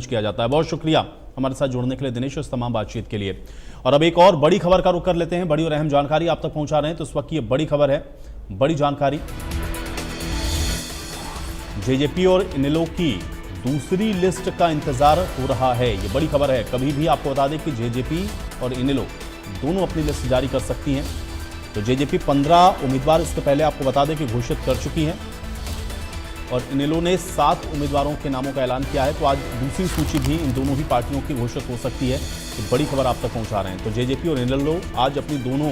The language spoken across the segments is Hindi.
किया जाता है। बहुत शुक्रिया हमारे साथ जुड़ने के लिए दिनेश, इस तमाम बातचीत के लिए। और अब एक और बड़ी खबर का रुख कर लेते हैं। बड़ी और अहम जानकारी आप तक पहुंचा रहे हैं। तो इस वक्त ये बड़ी खबर है, बड़ी जानकारी। जेजेपी और इनेलो की दूसरी लिस्ट का इंतजार हो रहा है। ये बड़ी खबर है। कभी भी आपको बता दें कि जेजेपी और इनेलो दोनों अपनी लिस्ट जारी कर सकती हैं। तो जेजेपी 15 उम्मीदवार इसके पहले आपको बता दें कि घोषित कर चुकी हैं और इनेलो ने 7 उम्मीदवारों के नामों का ऐलान किया है। तो आज दूसरी सूची भी इन दोनों ही पार्टियों की घोषित हो सकती है। तो बड़ी खबर आप तक पहुंचा रहे हैं। तो जेजेपी और इनेलो आज अपनी दोनों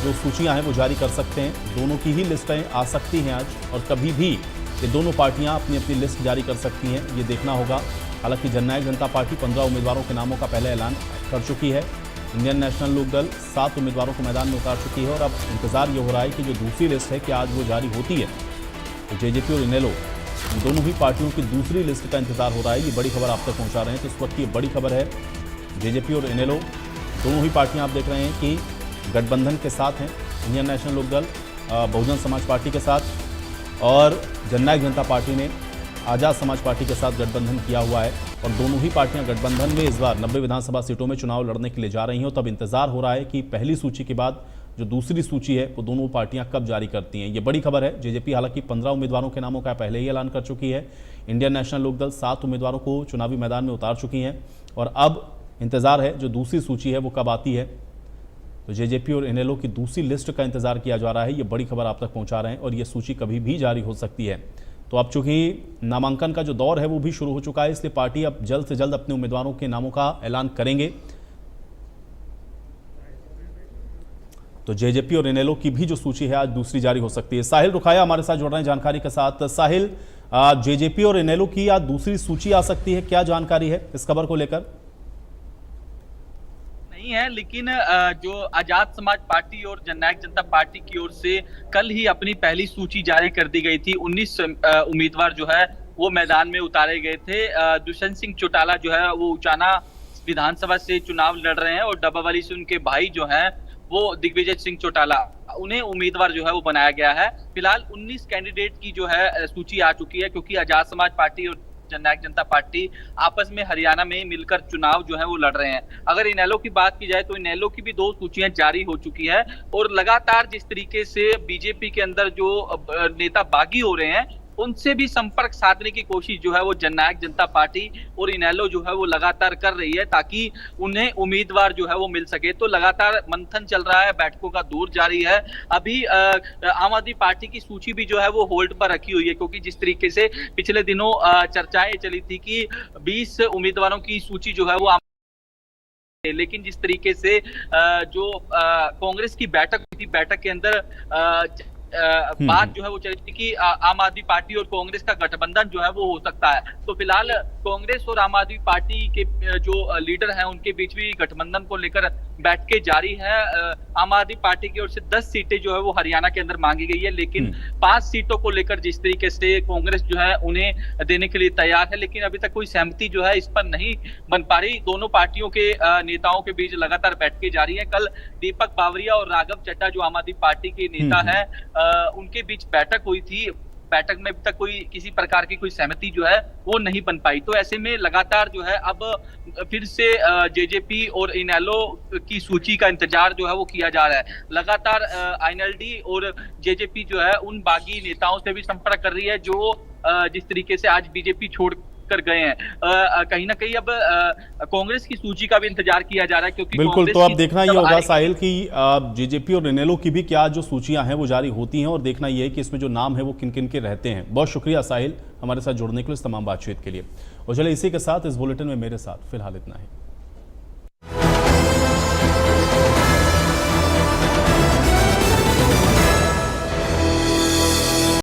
जो सूचियां हैं वो जारी कर सकते हैं। दोनों की ही लिस्टें आ सकती हैं आज, और कभी भी ये दोनों पार्टियां अपनी अपनी लिस्ट जारी कर सकती हैं, ये देखना होगा। हालांकि जननायक जनता पार्टी 15 उम्मीदवारों के नामों का पहले ऐलान कर चुकी है। इंडियन नेशनल लोक दल 7 उम्मीदवारों को मैदान में उतार चुकी है और अब इंतजार ये हो रहा है कि जो दूसरी लिस्ट है कि आज वो जारी होती है। तो जेजेपी और इनेलो दोनों ही पार्टियों की दूसरी लिस्ट का इंतजार हो रहा है। ये बड़ी खबर आप तक पहुंचा रहे हैं। तो इस वक्त ये बड़ी खबर है। जेजेपी और इनेलो दोनों ही पार्टियां आप देख रहे हैं कि गठबंधन के साथ हैं। इंडियन नेशनल लोक दल बहुजन समाज पार्टी के साथ और जननायक जनता पार्टी ने आज़ाद समाज पार्टी के साथ गठबंधन किया हुआ है। और दोनों ही पार्टियां गठबंधन में इस बार 90 विधानसभा सीटों में चुनाव लड़ने के लिए जा रही हैं। तब इंतजार हो रहा है कि पहली सूची के बाद जो दूसरी सूची है वो दोनों पार्टियां कब जारी करती हैं। ये बड़ी खबर है। जेजेपी हालांकि 15 उम्मीदवारों के नामों का पहले ही ऐलान कर चुकी है। इंडियन नेशनल लोक दल 7 उम्मीदवारों को चुनावी मैदान में उतार चुकी हैं और अब इंतजार है जो दूसरी सूची है वो कब आती है। तो जेजेपी और इनेलो की दूसरी लिस्ट का इंतजार किया जा रहा है। ये बड़ी खबर आप तक पहुंचा रहे हैं और ये सूची कभी भी जारी हो सकती है। तो अब चूंकि नामांकन का जो दौर है वो भी शुरू हो चुका है, इसलिए पार्टी अब जल्द से जल्द अपने उम्मीदवारों के नामों का ऐलान करेंगे। तो जेजेपी और इनेलो की भी जो सूची है आज दूसरी जारी हो सकती है। साहिल रुखाया हमारे साथ जुड़ रहे हैं जानकारी के साथ। साहिल, जेजेपी और इनेलो की आज दूसरी सूची आ सकती है, क्या जानकारी है इस खबर को लेकर? नहीं है, लेकिन जो आजाद समाज पार्टी और जननायक जनता पार्टी की ओर से कल ही अपनी पहली सूची जारी कर दी गई थी। 19 उम्मीदवार जो है वो मैदान में उतारे गए थे। दुष्यंत सिंह चौटाला जो है वो उचाना विधानसभा से चुनाव लड़ रहे हैं और डब्बावाली से उनके भाई जो हैं वो दिग्विजय सिंह चौटाला, उन्हें उम्मीदवार जो है वो बनाया गया है। फिलहाल 19 कैंडिडेट की जो है सूची आ चुकी है, क्योंकि आजाद समाज पार्टी और जननायक जनता पार्टी आपस में हरियाणा में मिलकर चुनाव जो है वो लड़ रहे हैं। अगर इनेलो की बात की जाए तो इनेलो की भी 2 सूचियां जारी हो चुकी है और लगातार जिस तरीके से बीजेपी के अंदर जो नेता बागी हो रहे हैं उनसे भी संपर्क साधने की कोशिश जो है वो जननायक जनता पार्टी और इनेलो जो है वो लगातार कर रही है, ताकि उन्हें उम्मीदवार जो है वो मिल सके। तो लगातार मंथन चल रहा है, बैठकों का दौर जारी है। अभी आम आदमी पार्टी की सूची भी जो है वो होल्ड पर रखी हुई है, क्योंकि जिस तरीके से पिछले दिनों चर्चाएं चली थी कि 20 उम्मीदवारों की सूची जो है वो, लेकिन जिस तरीके से जो कांग्रेस की बैठक हुई थी, बैठक के अंदर बात जो है वो चली थी कि आम आदमी पार्टी और कांग्रेस का गठबंधन जो है वो हो सकता है। तो फिलहाल कांग्रेस और आम आदमी पार्टी के जो लीडर हैं उनके बीच भी गठबंधन को लेकर बैठकें जारी है। आम आदमी पार्टी की ओर से 10 सीटें जो है वो हरियाणा के अंदर मांगी गई है, लेकिन 5 सीटों को लेकर जिस तरीके से कांग्रेस जो है उन्हें देने के लिए तैयार है, लेकिन अभी तक कोई सहमति जो है इस पर नहीं बन पा रही। दोनों पार्टियों के नेताओं के बीच लगातार बैठकें जारी है। कल दीपक बावरिया और राघव चड्ढा जो आम आदमी पार्टी के नेता है उनके बीच बैठक हुई थी। बैठक में अभी तक कोई किसी प्रकार की कोई सहमति जो है वो नहीं बन पाई। तो ऐसे में लगातार जो है अब फिर से जेजेपी और इनेलो की सूची का इंतजार जो है वो किया जा रहा है। लगातार आईएनएलडी और जेजेपी जो है उन बागी नेताओं से भी संपर्क कर रही है जो जिस तरीके से आज बीजेपी छोड़ कर गए हैं। कहीं ना कहीं अब कांग्रेस की सूची का भी इंतजार किया जा रहा है, क्योंकि बिल्कुल। तो अब देखना ये होगा साहिल कि जेजेपी और इनेलो की भी क्या जो सूचियां हैं वो जारी होती हैं, और देखना ये है कि इसमें जो नाम है वो किन किन के रहते हैं। बहुत शुक्रिया साहिल हमारे साथ जुड़ने के लिए, इस तमाम बातचीत के लिए। और चलिए इसी के साथ इस बुलेटिन में मेरे साथ फिलहाल इतना ही।